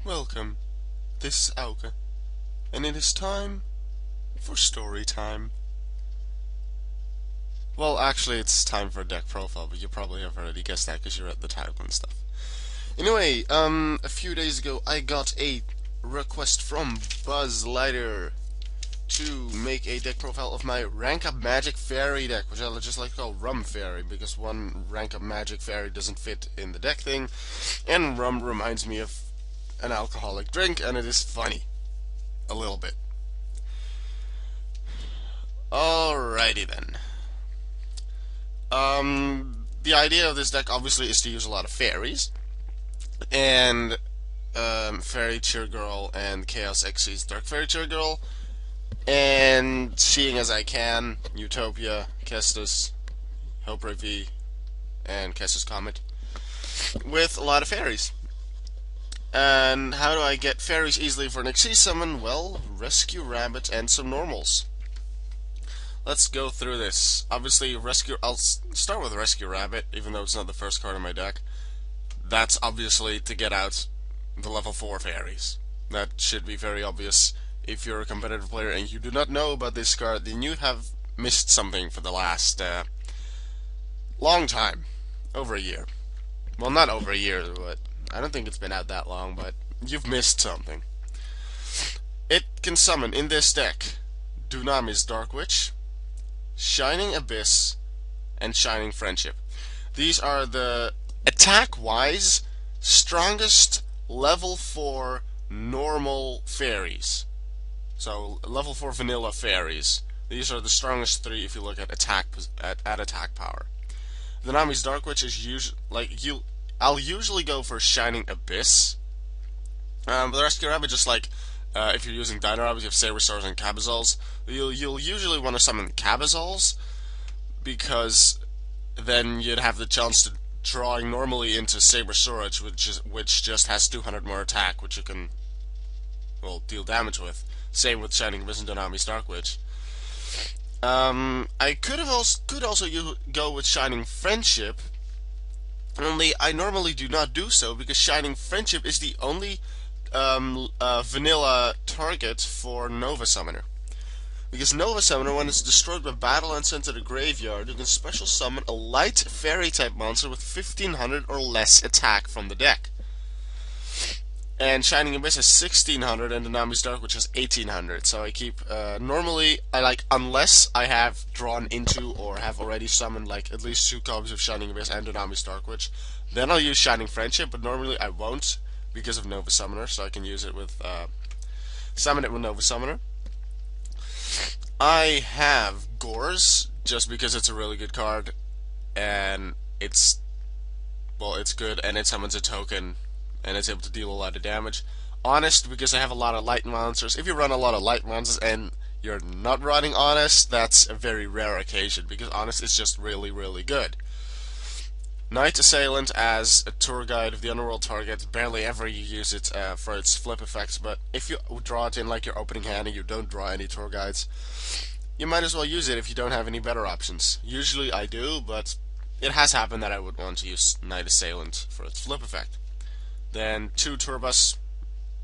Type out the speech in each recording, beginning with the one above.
Welcome, this is Auke, and it is time for story time. Well, actually, it's time for a deck profile, but you probably have already guessed that because you read the title and stuff. Anyway, a few days ago, I got a request from BozzLightyr to make a deck profile of my rank up magic fairy deck, which I just like to call rum fairy because one rank up magic fairy doesn't fit in the deck thing, and rum reminds me of an alcoholic drink, and it is funny. A little bit. Alrighty then. The idea of this deck obviously is to use a lot of fairies, and Fairy Cheer Girl and Chaos Xyz Dark Fairy Cheer Girl, and seeing as I can, Utopia, Kestis, Hope V, and Kestis Comet, with a lot of fairies. And how do I get fairies easily for an Xyz summon? Well, Rescue Rabbit and some normals. Let's go through this. Obviously, I'll start with Rescue Rabbit, even though it's not the first card in my deck. That's obviously to get out the level 4 fairies. That should be very obvious. If you're a competitive player and you do not know about this card, then you have missed something for the last long time. Over a year. Well, not over a year, but I don't think it's been out that long, but you've missed something. It can summon in this deck Dueling Dark Witch, Shining Abyss, and Shining Friendship. These are the attack-wise strongest level 4 normal fairies. So level 4 vanilla fairies. These are the strongest 3 if you look at attack power. The Dueling Dark Witch is usually I'll usually go for Shining Abyss. But the Rescue Rabbit, just like if you're using Dino Rabbits, you have Saberstars and Cabazals. You'll usually want to summon Cabazals, because then you'd have the chance to drawing normally into Sabersaurus, which just has 200 more attack, which you can, well, deal damage with. Same with Shining Abyss and Dueling Dark Witch. I could also go with Shining Friendship. Only I normally do not do so because Shining Friendship is the only vanilla target for Nova Summoner. Because Nova Summoner, when it's destroyed by battle and sent to the graveyard, you can special summon a light fairy type monster with 1500 or less attack from the deck. And Shining Abyss has 1600 and Dueling Dark Witch has 1800. So I keep normally unless I have drawn into or have already summoned like at least 2 copies of Shining Abyss and Dueling Dark Witch, then I'll use Shining Friendship. But normally I won't because of Nova Summoner, so I can use it with summon it with Nova Summoner. I have Gores just because it's a really good card, and it's good, and it summons a token, and it's able to deal a lot of damage. Honest, because I have a lot of light monsters. If you run a lot of light monsters and you're not running Honest, that's a very rare occasion, because Honest is just really, really good. Night Assailant as a tour guide of the underworld target. Barely ever you use it for its flip effects, but if you draw it in like your opening hand and you don't draw any tour guides, you might as well use it if you don't have any better options. Usually I do, but it has happened that I would want to use Night Assailant for its flip effect. Then 2 Turbus,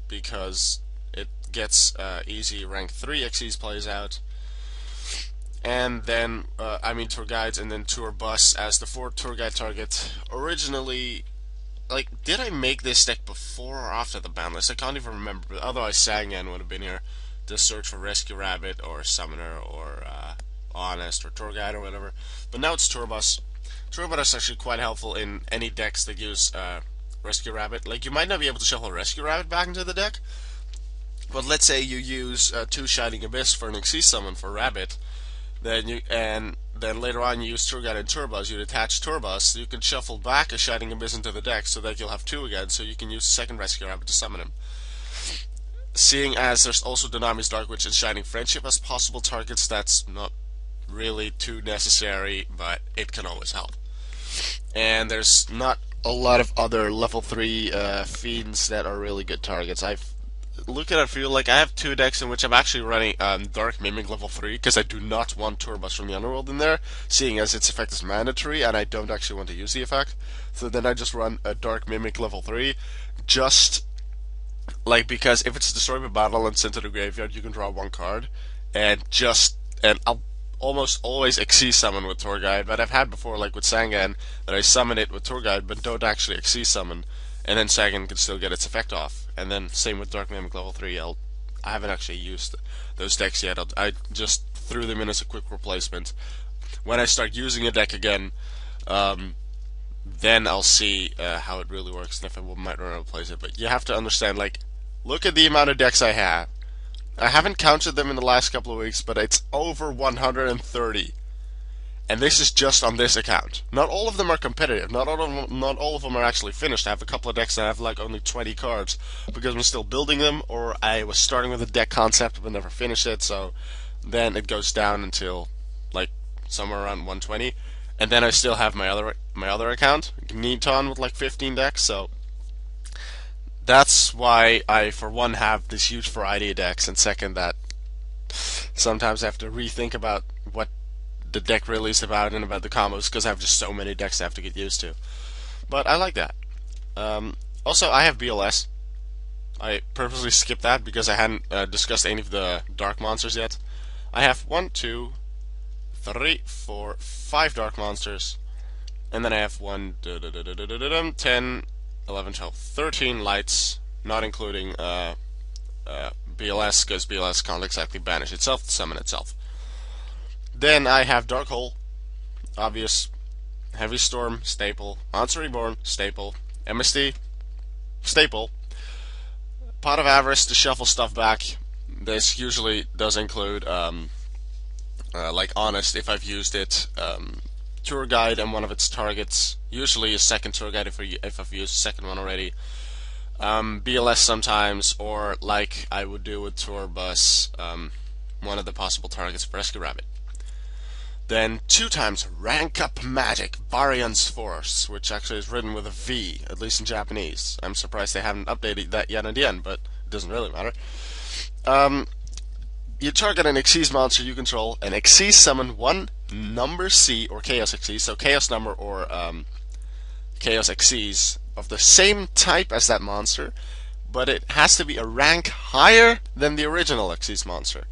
because it gets easy rank 3 Xyz plays out. And then, tour guides, and then tour bus as the 4th tour guide target. Originally, did I make this deck before or after the ban list? I can't even remember, but otherwise Sangan would have been here to search for Rescue Rabbit, or Summoner, or Honest, or tour guide, or whatever. But now it's tour bus. Tour bus is actually quite helpful in any decks that use Rescue Rabbit. Like, you might not be able to shuffle Rescue Rabbit back into the deck, but let's say you use 2 Shining Abyss for an Xyz summon for Rabbit. Then later on you use Tour Guide and Turbus, you'd attach Turbus, you can shuffle back a Shining Abyss into the deck so that you'll have 2 again, so you can use second Rescue Rabbit to summon him. Seeing as there's also Dueling Dark Witch and Shining Friendship as possible targets, that's not really too necessary, but it can always help. And there's not a lot of other level 3 fiends that are really good targets. I've look at it, feel like I have 2 decks in which I'm actually running Dark Mimic level 3 because I do not want Turbus from the Underworld in there, seeing as its effect is mandatory and I don't actually want to use the effect. So then I just run a Dark Mimic level 3 just Like, because if it's destroyed by battle and sent to the graveyard, you can draw one card, and I'll almost always Xyz summon with Tour Guide. But I've had before, like with Sangan, that I summon it with Tour Guide, but don't actually Xyz summon, and then Sangan can still get its effect off. And then same with Dark Mimic level 3. I haven't actually used those decks yet. I just threw them in as a quick replacement. When I start using a deck again, then I'll see how it really works and if I might want to replace it. But you have to understand, like, look at the amount of decks I have. I haven't counted them in the last couple of weeks, but it's over 130. And this is just on this account. Not all of them are competitive. Not all of them are actually finished. I have a couple of decks that have like only 20 cards because I'm still building them, or I was starting with a deck concept but never finished it. So then it goes down until like somewhere around 120, and then I still have my other account, Gneton, with like 15 decks. So that's why I, for one, have this huge variety of decks, and second, that sometimes I have to rethink about what the deck really is about and about the combos because I have just so many decks I have to get used to. But I like that. Also, I have BLS. I purposely skipped that because I hadn't discussed any of the dark monsters yet. I have 1, 2, 3, 4, 5 dark monsters, and then I have 1, 10, 11, 12, 13 lights, not including BLS, because BLS can't exactly banish itself, summon itself. Then I have Dark Hole, obvious, Heavy Storm, staple, Monster Reborn, staple, MST, staple, Pot of Avarice to shuffle stuff back. This usually does include, like Honest, if I've used it, Tour Guide and one of its targets, usually a second Tour Guide if I've used a second one already, BLS sometimes, or like I would do with Tour Bus, one of the possible targets for Rescue Rabbit. Then 2 times Rank Up Magic, Barian's Force, which actually is written with a V, at least in Japanese. I'm surprised they haven't updated that yet in the end, but it doesn't really matter. You target an Xyz monster you control, and Xyz summon one number C, or Chaos Xyz, so Chaos number or Chaos Xyz, of the same type as that monster, but it has to be a rank higher than the original Xyz monster.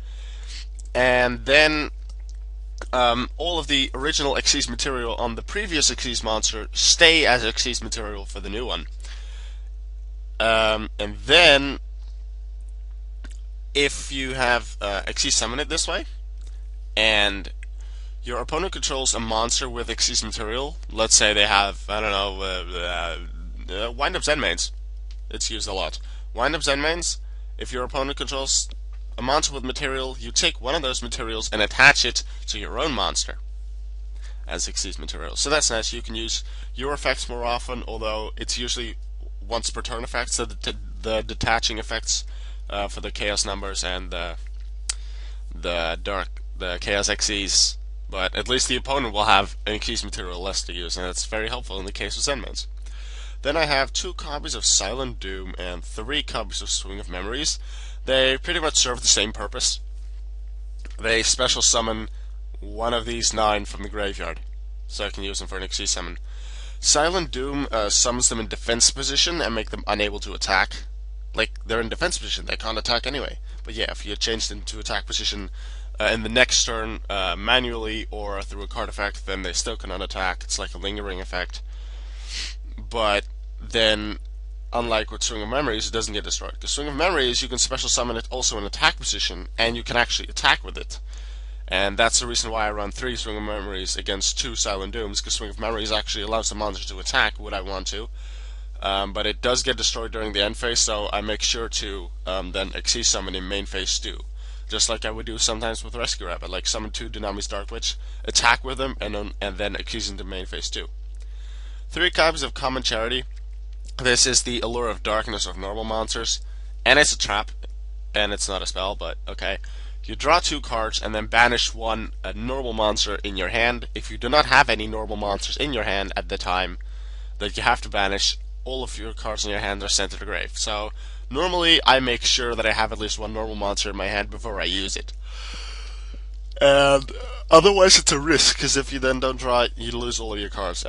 And then all of the original Xyz material on the previous Xyz monster stay as Xyz material for the new one. And then, if you have Xyz summon it this way, and your opponent controls a monster with Xyz material, let's say they have, I don't know, Wind-Up Zenmains. It's used a lot. Wind-Up Zenmains, if your opponent controls a monster with material, you take one of those materials and attach it to your own monster as Xyz material. So that's nice. You can use your effects more often, although it's usually once per turn effects, so the detaching effects for the Chaos numbers and the Chaos Xyz. But at least the opponent will have an Xyz material less to use, and that's very helpful in the case of Zenmains. Then I have 2 copies of Silent Doom and 3 copies of Swing of Memories. They pretty much serve the same purpose. They special summon one of these 9 from the graveyard, so I can use them for an Xyz summon. Silent Doom summons them in defense position and make them unable to attack. Like, they're in defense position, they can't attack anyway. But yeah, if you change them to attack position in the next turn manually or through a card effect, then they still cannot attack. It's like a lingering effect. But then, unlike with Swing of Memories, it doesn't get destroyed. Because Swing of Memories, you can special summon it also in attack position, and you can actually attack with it. And that's the reason why I run 3 Swing of Memories against 2 Silent Dooms, because Swing of Memories actually allows the monster to attack what I want to. But it does get destroyed during the end phase, so I make sure to then Xyz summon in main phase 2. Just like I would do sometimes with Rescue Rabbit, like summon 2 Dynami's Dark Witch, attack with them, and then Xyz into main phase 2. 3 copies of Common Charity. This is the Allure of Darkness of normal monsters, and it's a trap, and it's not a spell, but okay. You draw 2 cards and then banish one normal monster in your hand. If you do not have any normal monsters in your hand at the time that you have to banish, all of your cards in your hand are sent to the grave. So normally I make sure that I have at least 1 normal monster in my hand before I use it. And otherwise it's a risk, because if you then don't draw it, you lose all of your cards.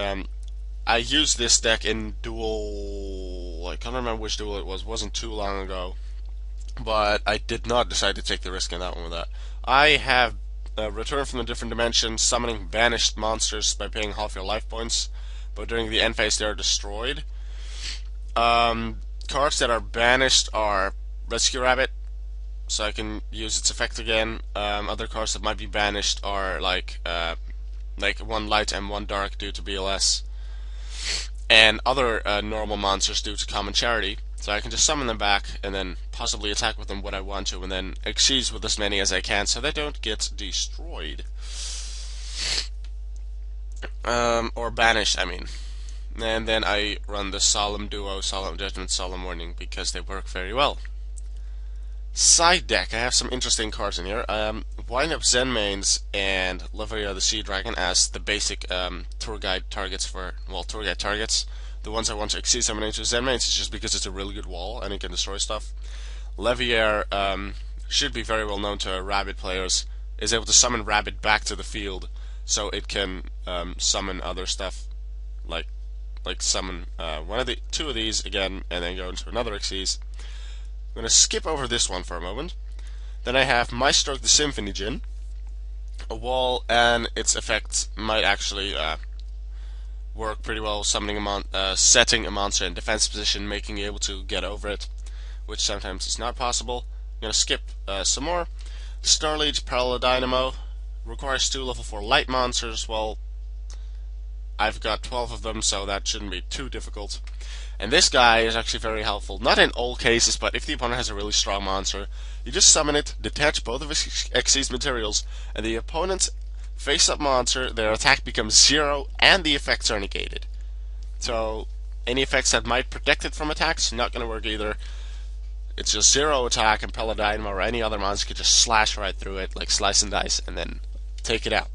I used this deck in Duel. I can't remember which Duel it was. It wasn't too long ago, but I did not decide to take the risk in that one with that. I have returned from a different dimension, summoning banished monsters by paying half your life points, but during the end phase they are destroyed. Cards that are banished are Rescue Rabbit, so I can use its effect again. Other cards that might be banished are like one light and one dark due to BLS, and other normal monsters due to common charity. So I can just summon them back and then possibly attack with them what I want to, and then exceed with as many as I can so they don't get destroyed. Or banished, I mean. And then I run the Solemn Duo, Solemn Judgment, Solemn Warning because they work very well. Side deck, I have some interesting cards in here. Wind Up Zen Mains and Leviathan the Sea Dragon as the basic tour guide targets for, well, tour guide targets. The ones I want to exceed summon into Zen Mains is just because it's a really good wall and it can destroy stuff. Leviathan should be very well known to Rabbit players, is able to summon Rabbit back to the field so it can summon other stuff, like summon two of these again and then go into another Xyz. I'm going to skip over this one for a moment. Then I have Maestro the Symphony Djinn, a wall, and its effects might actually work pretty well, summoning setting a monster in defense position, making you able to get over it, which sometimes is not possible. I'm going to skip some more. Starlight Parallel Dynamo requires 2 level 4 light monsters. Well, I've got 12 of them, so that shouldn't be too difficult. And this guy is actually very helpful, not in all cases, but if the opponent has a really strong monster, you just summon it, detach both of its Xyz materials, and the opponent's face-up monster, their attack becomes 0, and the effects are negated. So, any effects that might protect it from attacks, not going to work either. It's just 0 attack, and Paladin or any other monster can just slash right through it, like slice and dice, and then take it out.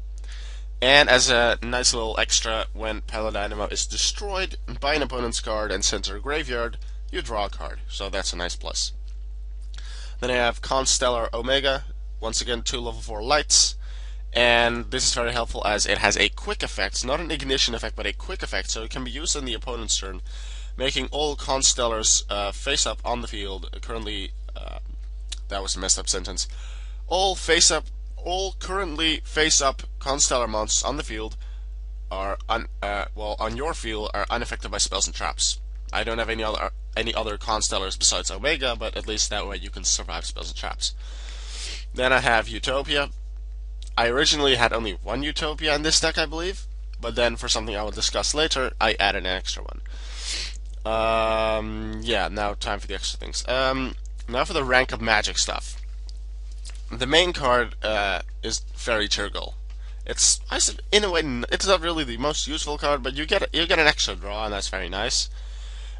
And as a nice little extra, when Paladinamo is destroyed by an opponent's card and sent to a graveyard, you draw a card. So that's a nice plus. Then I have Constellar Omega, once again 2 level 4 lights, and this is very helpful as it has a quick effect, not an ignition effect, but a quick effect, so it can be used on the opponent's turn, making all Constellars face up on the field. Currently, that was a messed up sentence. All currently face-up Constellar monsters on the field are on your field are unaffected by spells and traps. I don't have any other Constellars besides Omega, but at least that way you can survive spells and traps. Then I have Utopia. I originally had only one Utopia in this deck, I believe, but then for something I will discuss later, I added an extra one. Yeah, now time for the extra things. Now for the rank of magic stuff. The main card is Fairy Churgle. In a way, it's not really the most useful card, but you get an extra draw, and that's very nice.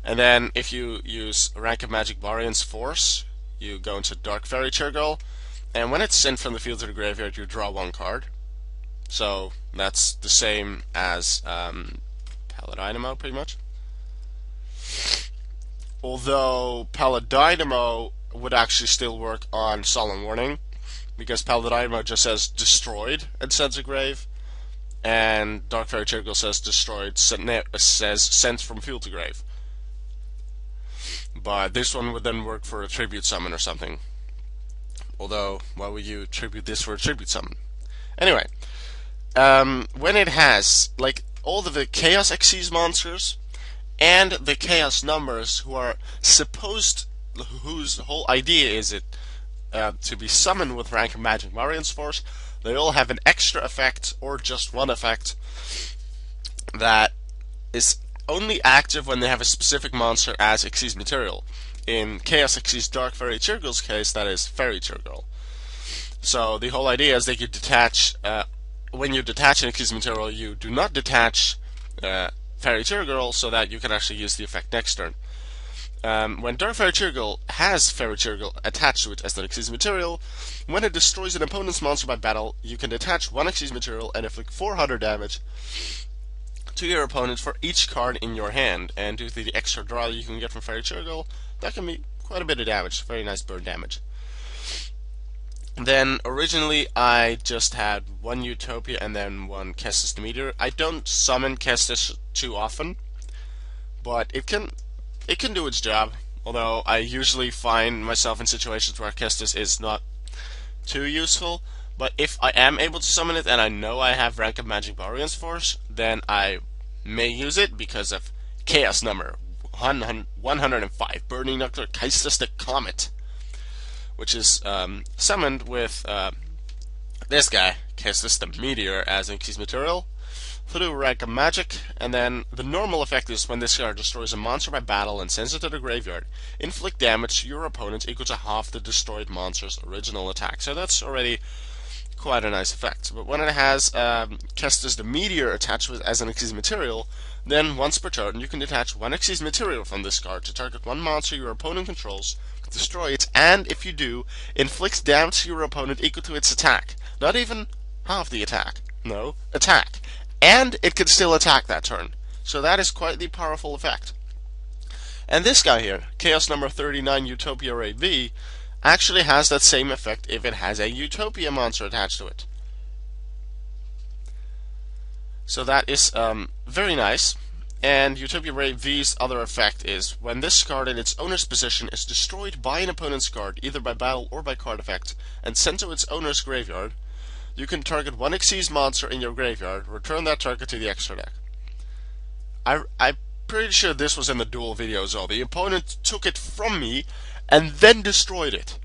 And then if you use Rank of Magic Barian's Force, you go into Dark Fairy Churgle, and when it's sent from the field to the graveyard, you draw 1 card. So that's the same as Paladinamo, pretty much. Although Paladinamo would actually still work on Solemn Warning, because Paladinamo just says destroyed and sends a grave, and Dark Fairy Churgle says destroyed, says sent from field to grave. But this one would then work for a tribute summon or something. Although, why would you tribute this for a tribute summon? Anyway, when it has like all of the Chaos Xyz monsters and the Chaos numbers whose whole idea is it to be summoned with Rank of Magic Barian's Force, they all have an extra effect or just one effect that is only active when they have a specific monster as Xyz material. In Chaos Xyz Dark Fairy Churgle's case, that is Fairy Churgle. So the whole idea is that you detach, when you detach an Xyz material, you do not detach Fairy Churgle so that you can actually use the effect next turn. When Dark Fairy Churgle has Fairy Churgle attached to it as the Xyz material, when it destroys an opponent's monster by battle, you can detach 1 Xyz material and inflict 400 damage to your opponent for each card in your hand. And due to the extra draw you can get from Fairy Churgle, that can be quite a bit of damage. Very nice burn damage. Then originally I just had 1 Utopia and then 1 Kestis the Meteor. I don't summon Kestis too often, but it can do its job. Although I usually find myself in situations where Kestis is not too useful. But if I am able to summon it and I know I have rank of Magic Barian's Force, then I may use it because of Chaos number 105, Burning Nuclear Kestis the Comet, which is summoned with this guy, Kestis the Meteor, as an Xyz material through rank of magic, and then the normal effect is when this card destroys a monster by battle and sends it to the graveyard, inflict damage to your opponent equal to half the destroyed monster's original attack. So that's already quite a nice effect. But when it has Kestis the Meteor attached with as an Xyz material, then once per turn you can detach one Xyz material from this card to target one monster your opponent controls, destroy it, and if you do, inflict damage to your opponent equal to its attack. Not even half the attack. No, attack. And it can still attack that turn. So that is quite the powerful effect. And this guy here, Chaos number 39 Utopia Ray V, actually has that same effect if it has a Utopia monster attached to it. So that is very nice. And Utopia Ray V's other effect is when this card in its owner's position is destroyed by an opponent's card, either by battle or by card effect, and sent to its owner's graveyard, you can target one Xyz monster in your graveyard, return that target to the extra deck. I'm pretty sure this was in the duel video as well. The opponent took it from me and then destroyed it,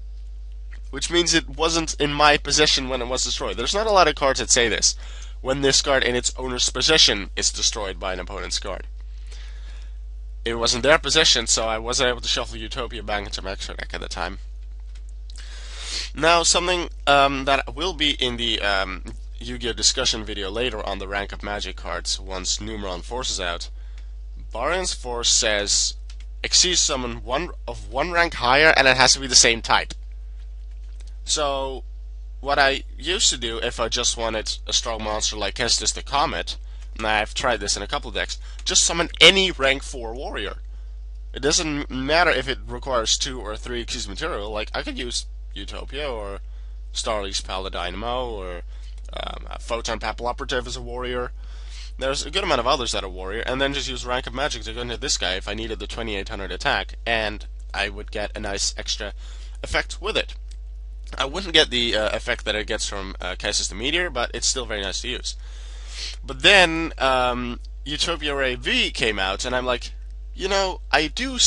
which means it wasn't in my possession when it was destroyed. There's not a lot of cards that say this, when this card in its owner's possession is destroyed by an opponent's card. It was in their possession, so I wasn't able to shuffle Utopia back into my extra deck at the time. Now, something that will be in the Yu-Gi-Oh! Discussion video later on the rank of magic cards once Numeron Force is out. Barian's Force says Xyz summon one rank higher, and it has to be the same type. So, what I used to do if I just wanted a strong monster like Kestis the Comet, and I've tried this in a couple of decks, just summon any rank 4 warrior. It doesn't matter if it requires 2 or 3 Xyz material. Like, I could use Utopia or Starly's Paladynamo or Photon Papilloperative as a warrior. There's a good amount of others that are warrior, and then just use rank of magic to go into this guy if I needed the 2800 attack, and I would get a nice extra effect with it. I wouldn't get the effect that it gets from Kestis the Meteor, but it's still very nice to use. But then Utopia Ray V came out, and I'm like, you know, I can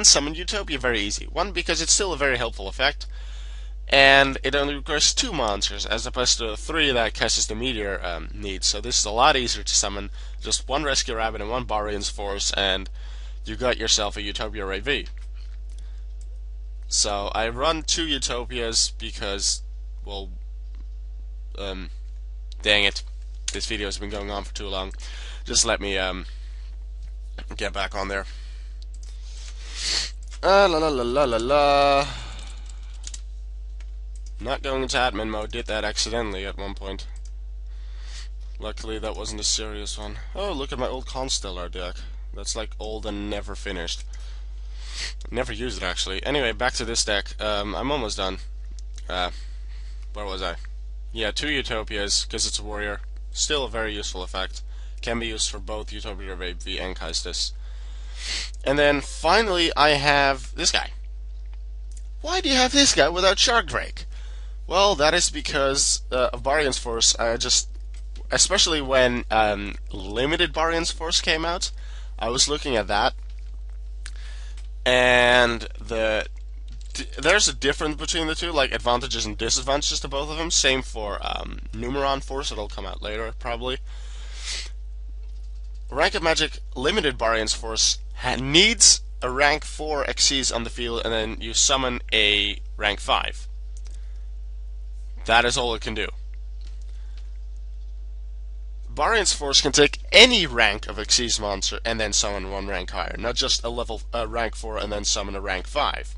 summon Utopia very easy. One, because it's still a very helpful effect, and it only requires 2 monsters as opposed to 3 that Kestis the Meteor needs. So this is a lot easier to summon. Just 1 Rescue Rabbit and 1 Barian's Force, and you got yourself a Utopia Ray V. So I run 2 Utopias because, well, dang it, this video has been going on for too long. Just let me get back on there. La la la la la la. Not going into admin mode, did that accidentally at one point. Luckily that wasn't a serious one. Oh, look at my old Constellar deck. That's like old and never finished. Never used it actually. Anyway, back to this deck. I'm almost done. Where was I? Yeah, 2 Utopias, because it's a warrior. Still a very useful effect. Can be used for both Utopia Ray V and Kestis. And then finally I have this guy. Why do you have this guy without Shark Drake? Well, that is because of Barian's Force. Especially when Limited Barian's Force came out, I was looking at that, and there's a difference between the two, like advantages and disadvantages to both of them. Same for Numeron Force, it'll come out later, probably. Rank of Magic Limited Barian's Force needs a rank 4 Xyz on the field, and then you summon a rank 5. That is all it can do. Barian's Force can take any rank of Xyz monster and then summon 1 rank higher, not just a rank 4 and then summon a rank 5.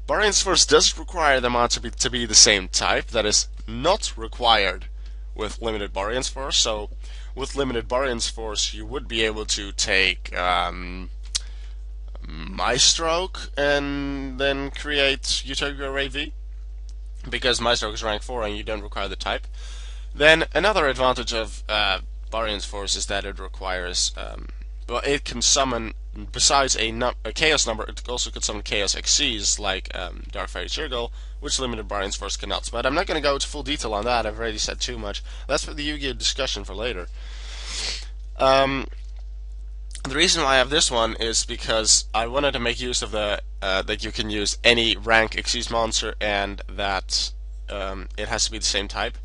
Barian's Force does require the monster to be the same type. That is not required with Limited Barian's Force. So with Limited Barian's Force, you would be able to take Maestroke and then create Utopia Ray V, because Maestroke is rank 4 and you don't require the type. Then another advantage of Barian's Force is that it requires well, it can summon, besides a chaos number, it also could summon chaos XCs like Dark Fairy Circle, which limited Barian's Force cannot. But I'm not going to go into full detail on that. I've already said too much. That's for the Yu-Gi-Oh discussion for later. The reason why I have this one is because I wanted to make use of the that you can use any rank Xyz monster and that it has to be the same type.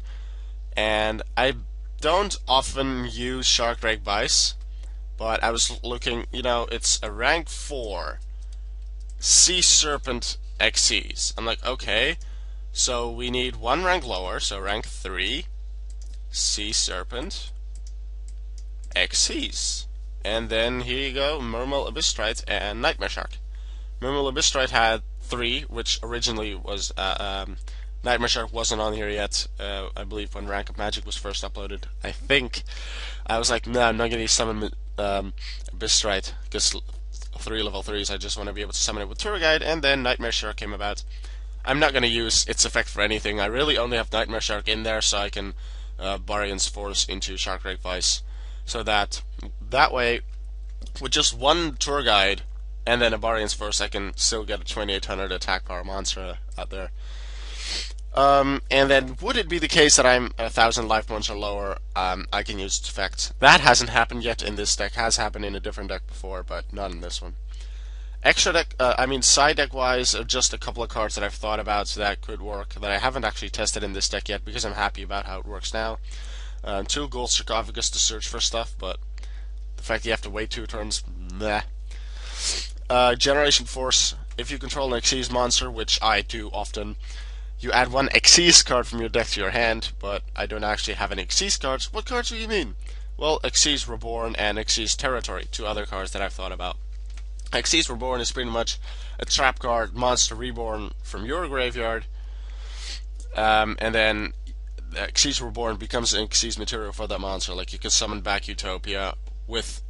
And I don't often use Sharkdrake Vice, but I was looking, it's a rank 4 Sea Serpent Xyz. I'm like, okay, so we need one rank lower, so rank 3 Sea Serpent Xyz. And then here you go, Mermal Abystrite and Nightmare Shark. Mermal Abystrite had 3, which originally was Nightmare Shark wasn't on here yet. I believe when Rank of Magic was first uploaded. I think I was like, no, I'm not going to summon Abystrite because 3 level 3s. I just want to be able to summon it with Tour Guide, and then Nightmare Shark came about. I'm not going to use its effect for anything. I really only have Nightmare Shark in there so I can Barian's Force into Sharkdrake Vice. So that way, with just one Tour Guide and then a Barian's Force, I can still get a 2800 attack power monster out there. And then, would it be the case that I'm 1000 life points or lower, I can use its effect. That hasn't happened yet in this deck. Has happened in a different deck before, but not in this one. Extra deck, side deck wise, just a couple of cards that I've thought about that could work that I haven't actually tested in this deck yet because I'm happy about how it works now. 2 gold sarcophagus to search for stuff, but the fact that you have to wait 2 turns, meh. Generation Force, if you control an Xyz monster, which I do often, you add 1 Xyz card from your deck to your hand, but I don't actually have any Xyz cards. What cards do you mean? Well, Xyz Reborn and Xyz Territory, 2 other cards that I've thought about. Xyz Reborn is pretty much a trap card, monster reborn from your graveyard, and then Xyz Reborn becomes an Xyz material for that monster. Like you can summon back Utopia with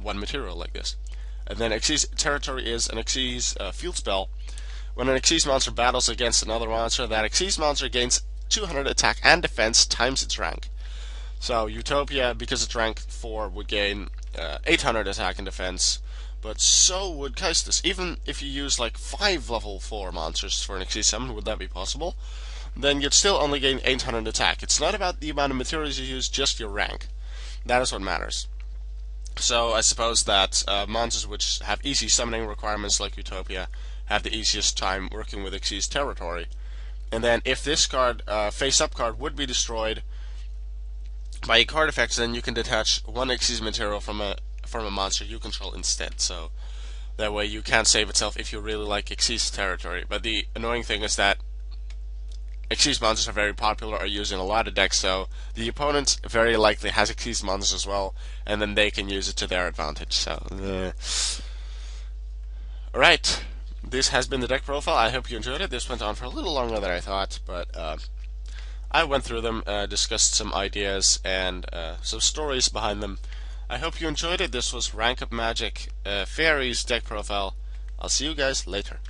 1 material like this. And then Xyz Territory is an Xyz field spell. When an Xyz monster battles against another monster, that Xyz monster gains 200 attack and defense times its rank. So Utopia, because it's rank 4, would gain 800 attack and defense, but so would Kaistus. Even if you use like 5 level 4 monsters for an Xyz summon, would that be possible? Then you'd still only gain 800 attack. It's not about the amount of materials you use, just your rank. That is what matters. So I suppose that monsters which have easy summoning requirements like Utopia have the easiest time working with Xyz Territory. And then if this card, face-up card, would be destroyed by a card effect, then you can detach 1 Xyz material from a monster you control instead. So that way you can save itself if you really like Xyz Territory. But the annoying thing is that Xyz monsters are very popular, are used in a lot of decks, so the opponent very likely has Xyz monsters as well, and then they can use it to their advantage. So, alright, this has been the deck profile. I hope you enjoyed it. This went on for a little longer than I thought, but I went through them, discussed some ideas and some stories behind them. I hope you enjoyed it. This was Rank of Magic Fairies deck profile. I'll see you guys later.